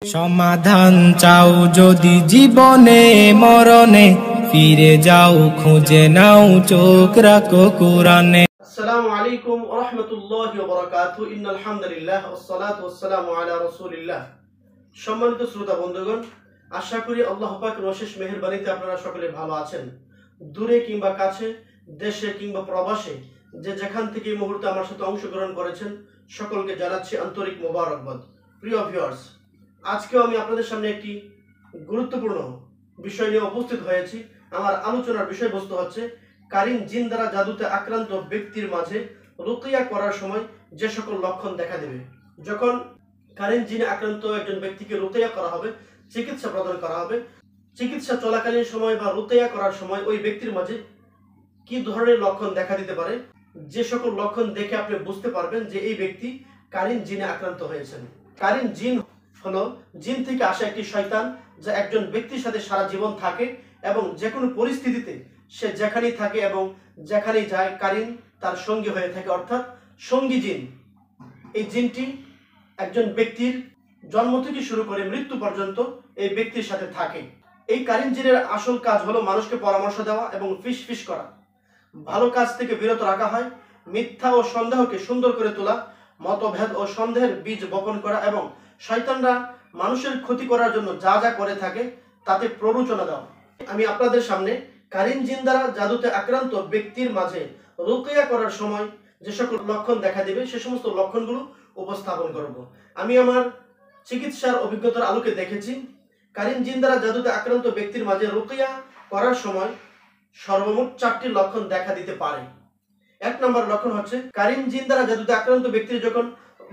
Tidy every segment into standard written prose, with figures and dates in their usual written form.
সমাধান চাও যদি জীবনে মরণে, ফিরে যাও খুঁজে নাও চোখ রাখো কুরআনে। আসসালামু আলাইকুম ওয়া রাহমাতুল্লাহি ওয়া বারাকাতুহু। ইন্নাল হামদুলিল্লাহ ওয়াসসালাতু ওয়াসসালামু আলা রাসূলিল্লাহ। সম্মানিত শ্রোতা বন্ধুগণ, আশা করি আল্লাহ পাকের অশেষ মেহেরবানিতে আপনারা সকলে ভালো আছেন। দূরে কিংবা কাছে, দেশে কিংবা প্রবাসে, যে যেখান থেকে এই মুহূর্তে আমার সাথে অংশগ্রহণ করেছেন, সকলকে জানাচ্ছি আন্তরিক মোবারকবাদ। প্রিয় ভিউয়ার্স, আজকেও আমি আপনাদের সামনে একটি গুরুত্বপূর্ণ বিষয় নিয়ে উপস্থিত হয়েছি। আমার আলোচনার বিষয়বস্তু হচ্ছে কারিন জিন দ্বারা জাদুতে আক্রান্ত ব্যক্তির মাঝে রুকিয়া করার সময় যে সকল লক্ষণ দেখা দেবে। যখন কারিন জিনে আক্রান্ত একজন ব্যক্তিকে রুকিয়া করা হবে, চিকিৎসা প্রদান করা হবে, চিকিৎসা চলাকালীন সময় বা রুকিয়া করার সময় ওই ব্যক্তির মাঝে কি ধরনের লক্ষণ দেখা দিতে পারে, যে সকল লক্ষণ দেখে আপনি বুঝতে পারবেন যে এই ব্যক্তি কারিন জিনে আক্রান্ত হয়েছেন। কারিন জিন হলো জিন থেকে আসা একটি শয়তান, যা একজন ব্যক্তির সাথে সারা জীবন থাকে এবং যে কোনো পরিস্থিতিতে সে যেখানেই থাকে এবং যেখানেই যায় কারিন তার সঙ্গী হয়ে থাকে, অর্থাৎ সঙ্গী জিন। এই জিনটি একজন ব্যক্তির জন্ম থেকে শুরু করে মৃত্যু পর্যন্ত এই ব্যক্তির সাথে থাকে। এই কারিন জিনের আসল কাজ হলো মানুষকে পরামর্শ দেওয়া এবং ফিসফিস করা। ভালো কাজ থেকে বিরত রাখা হয়, মিথ্যা ও সন্দেহকে সুন্দর করে তোলা, মতভেদ ও সন্দেহের বীজ বপন করা এবং শয়তানরা মানুষের ক্ষতি করার জন্য যা যা করে থাকে তাতে প্ররোচনা দেওয়া। আমি আপনাদের সামনে কারিন জিন দ্বারা জাদুতে আক্রান্ত ব্যক্তির মাঝে রুকিয়া করার সময় যে সকল লক্ষণ দেখা দেবে সে সমস্ত লক্ষণগুলো উপস্থাপন করব। আমি আমার চিকিৎসার অভিজ্ঞতার আলোকে দেখেছি কারিন জিন দ্বারা জাদুতে আক্রান্ত ব্যক্তির মাঝে রুকিয়া করার সময় সর্বমোট 4টি লক্ষণ দেখা দিতে পারে। 1 নম্বর লক্ষণ হচ্ছে কারিন জিন দ্বারা জাদুতে আক্রান্ত ব্যক্তির যখন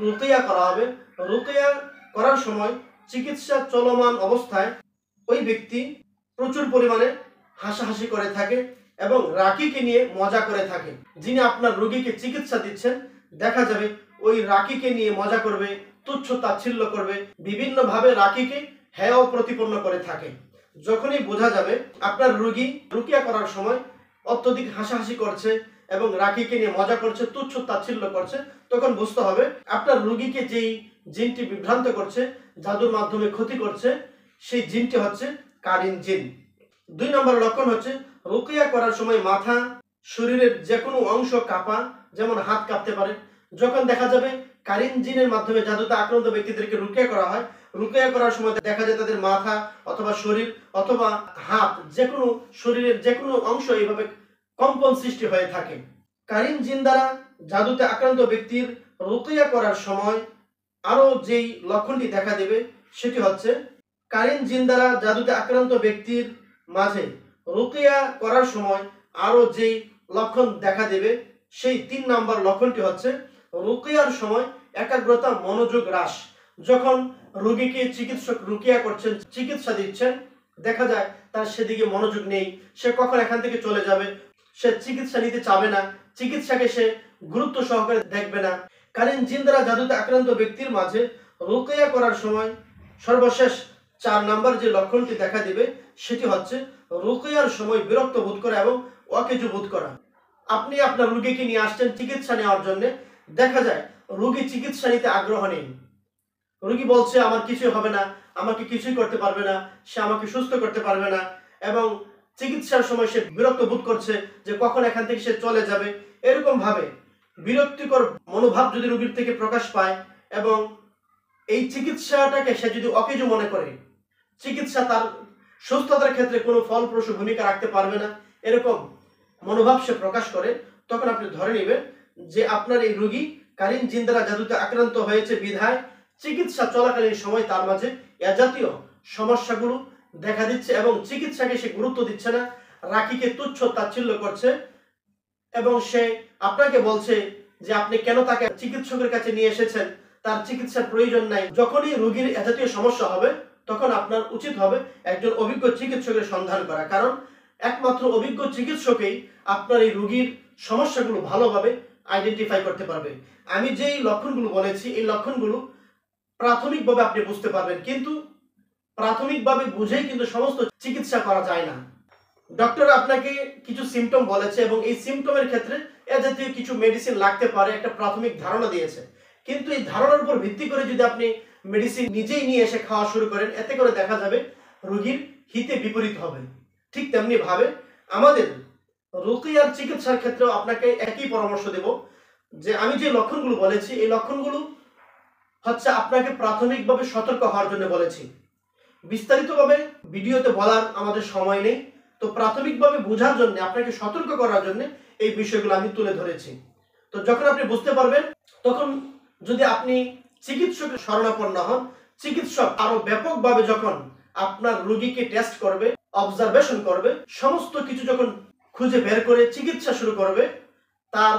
রুকিয়া করা হবে, রুকিয়া করার সময় চিকিৎসা চলমান অবস্থায় ওই ব্যক্তি প্রচুর পরিমাণে হাসাহাসি করে থাকে এবং রাকিকে নিয়ে মজা করে থাকে। যিনি আপনার রোগীকে চিকিৎসা দিচ্ছেন, দেখা যাবে ওই রাকিকে নিয়ে মজা করবে, তুচ্ছ তাচ্ছিল্য করবে, বিভিন্নভাবে রাকিকে হেয় প্রতিপন্ন করে থাকে। যখনই বোঝা যাবে আপনার রোগী রুকিয়া করার সময় অত্যধিক হাসাহাসি করছে এবং রাকিকে নিয়ে মজা করছে, তুচ্ছ তাচ্ছিল্য করছে, তখন বুঝতে হবে আপনার রোগীকে যেই জিনটি বিভ্রান্ত করছে, জাদুর মাধ্যমে ক্ষতি করছে, সেই জিনটি হচ্ছে কারিন জিন। 2 নম্বর লক্ষণ হচ্ছে রুকিয়া করার সময় মাথা, শরীরের যে কোনো অংশ কাঁপা, যেমন হাত কাঁপতে পারে। যখন দেখা যাবে কারিন জিনের মাধ্যমে জাদুতে আক্রান্ত ব্যক্তিদেরকে রুকিয়া করা হয়, রুকিয়া করার সময় দেখা যায় তাদের মাথা অথবা শরীর অথবা হাত, যে কোনো শরীরের যে কোনো অংশ এইভাবে কম্পন সৃষ্টি হয়ে থাকে। কারিন জিন দ্বারা জাদুতে আক্রান্ত ব্যক্তির রুকিয়া করার সময় আরো যেই লক্ষণটি দেখা দেবে সেটি হচ্ছে কারিন জিন দ্বারা জাদুতে আক্রান্ত ব্যক্তির মাঝে রুকিয়া করার সময় আরো যেই লক্ষণ দেখা দেবে সেই 3 নম্বর লক্ষণটি হচ্ছে রুকিয়ার সময় একাগ্রতা, মনোযোগ হ্রাস। যখন রোগীকে চিকিৎসক রুকিয়া করছেন, চিকিৎসা দিচ্ছেন, দেখা যায় তার সেদিকে মনোযোগ নেই, সে কখন এখান থেকে চলে যাবে, সে চিকিৎসা নিতে চাবে না, চিকিৎসাকে সে গুরুত্ব সহকারে দেখবে না। কারিন জিন দ্বারা জাদুতে আক্রান্ত ব্যক্তির মাঝে রুকিয়া করার সময় সর্বশেষ 4 নম্বর যে লক্ষণটি দেখা দিবে সেটি হচ্ছে রুকিয়ার সময় বিরক্ত বোধ করা এবং অকেজো বোধ করা। আপনি আপনার রোগীকে নিয়ে আসছেন চিকিৎসা নেওয়ার জন্য, দেখা যায় রোগী চিকিৎসা নিতে আগ্রহ নেই। রোগী বলছে আমার কিছুই হবে না, আমাকে কিছুই করতে পারবে না, সে আমাকে সুস্থ করতে পারবে না এবং চিকিৎসার সময় সে বিরক্ত বোধ করছে যে কখন এখান থেকে সে চলে যাবে। এরকম ভাবে বিরক্তিকর মনোভাব যদি রোগীর থেকে প্রকাশ পায় এবং এই চিকিৎসাটাকে সে যদি অকেজো মনে করে, চিকিৎসা তার সুস্থতার ক্ষেত্রে কোনো ফলপ্রসূ ভূমিকা রাখতে পারবে না, এরকম মনোভাব সে প্রকাশ করে, তখন আপনি ধরে নেবেন যে আপনার এই রোগী কারিন জিন দ্বারা জাদুতে আক্রান্ত হয়েছে বিধায় চিকিৎসা চলাকালীন সময় তার মাঝে এ জাতীয় সমস্যাগুলো দেখা দিচ্ছে এবং চিকিৎসাকে সে গুরুত্ব দিচ্ছে না, রাকিকে তুচ্ছ তাচ্ছিল্য করছে এবং সে আপনাকে বলছে যে আপনি কেন তাকে চিকিৎসকের কাছে নিয়ে এসেছেন, তার চিকিৎসার প্রয়োজন নাই। যখনই রোগীর এ জাতীয় সমস্যা হবে তখন আপনার উচিত হবে একজন অভিজ্ঞ চিকিৎসকের সন্ধান করা, কারণ একমাত্র অভিজ্ঞ চিকিৎসকই আপনার এই রোগীর সমস্যাগুলো ভালোভাবে আইডেন্টিফাই করতে পারবে। আমি যেই লক্ষণগুলো বলেছি এই লক্ষণগুলো প্রাথমিকভাবে আপনি বুঝতে পারবেন, কিন্তু প্রাথমিকভাবে বুঝেই কিন্তু সমস্ত চিকিৎসা করা যায় না। ডক্টর আপনাকে কিছু সিমটম বলেছে এবং এই সিমটমের ক্ষেত্রে এ জাতীয় কিছু মেডিসিন লাগতে পারে, একটা প্রাথমিক ধারণা দিয়েছে, কিন্তু এই ধারণার উপর ভিত্তি করে যদি আপনি মেডিসিন নিজেই নিয়ে এসে খাওয়া শুরু করেন, এতে করে দেখা যাবে রোগীর হিতে বিপরীত হবে। ঠিক তেমনি ভাবে আমাদের রুকিয়ার চিকিৎসার ক্ষেত্রেও আপনাকে একই পরামর্শ দেব যে আমি যে লক্ষণগুলো বলেছি এই লক্ষণগুলো হচ্ছে আপনাকে প্রাথমিকভাবে সতর্ক হওয়ার জন্য বলেছি। বিস্তারিতভাবে ভিডিওতে বলার আমাদের সময় নেই, তো প্রাথমিকভাবে বোঝার জন্য আপনাকে সতর্ক করার জন্য এই বিষয়গুলো আমি তুলে ধরেছি। তো যখন আপনি বুঝতে পারবেন, তখন যদি আপনি চিকিৎসকের শরণাপন্ন হন, চিকিৎসক আরো ব্যাপকভাবে যখন আপনার রোগীকে টেস্ট করবে, অবজারভেশন করবে, সমস্ত কিছু যখন খুঁজে বের করে চিকিৎসা শুরু করবে, তার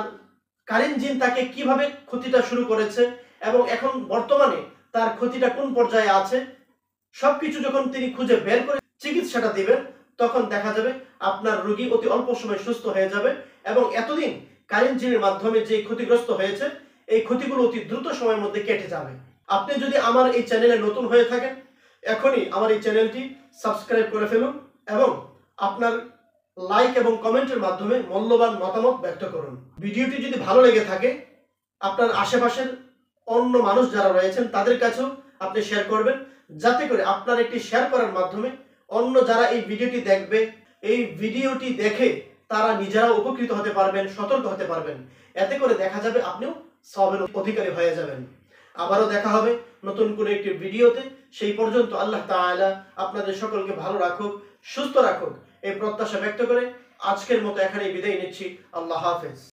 কারেন্ট জিন তাকে কিভাবে ক্ষতিটা শুরু করেছে এবং এখন বর্তমানে তার ক্ষতিটা কোন পর্যায়ে আছে, সবকিছু যখন তিনি খুঁজে বের করে চিকিৎসাটা দিবেন, তখন দেখা যাবে আপনার রোগী অতি অল্প সময় সুস্থ হয়ে যাবে এবং এতদিন কারেন্ট জিনের মাধ্যমে যে ক্ষতিগ্রস্ত হয়েছে এই ক্ষতিগুলো অতি দ্রুত সময়ের মধ্যে কেটে যাবে। আপনি যদি আমার এই চ্যানেলে নতুন হয়ে থাকেন, এখনই আমার এই চ্যানেলটি সাবস্ক্রাইব করে ফেলুন এবং আপনার লাইক এবং কমেন্টের মাধ্যমে মূল্যবান মতামত ব্যক্ত করুন। ভিডিওটি যদি ভালো লেগে থাকে, আপনার আশেপাশের অন্য মানুষ যারা রয়েছেন তাদের কাছেও আপনি শেয়ার করবেন, যাতে করে আপনার একটি শেয়ার করার মাধ্যমে অন্য যারা এই ভিডিওটি দেখবে, এই ভিডিওটি দেখে তারা নিজেরাও উপকৃত হতে পারবেন, সতর্ক হতে পারবেন। এতে করে দেখা যাবে আপনিও সওয়াবের অধিকারী হয়ে যাবেন। আবারও দেখা হবে নতুন কোনো একটি ভিডিওতে। সেই পর্যন্ত আল্লাহ তাআলা আপনাদের সকলকে ভালো রাখুক, সুস্থ রাখুক এই প্রত্যাশা ব্যক্ত করে আজকের মতো এখানেই বিদায় নিচ্ছি। আল্লাহ হাফেজ।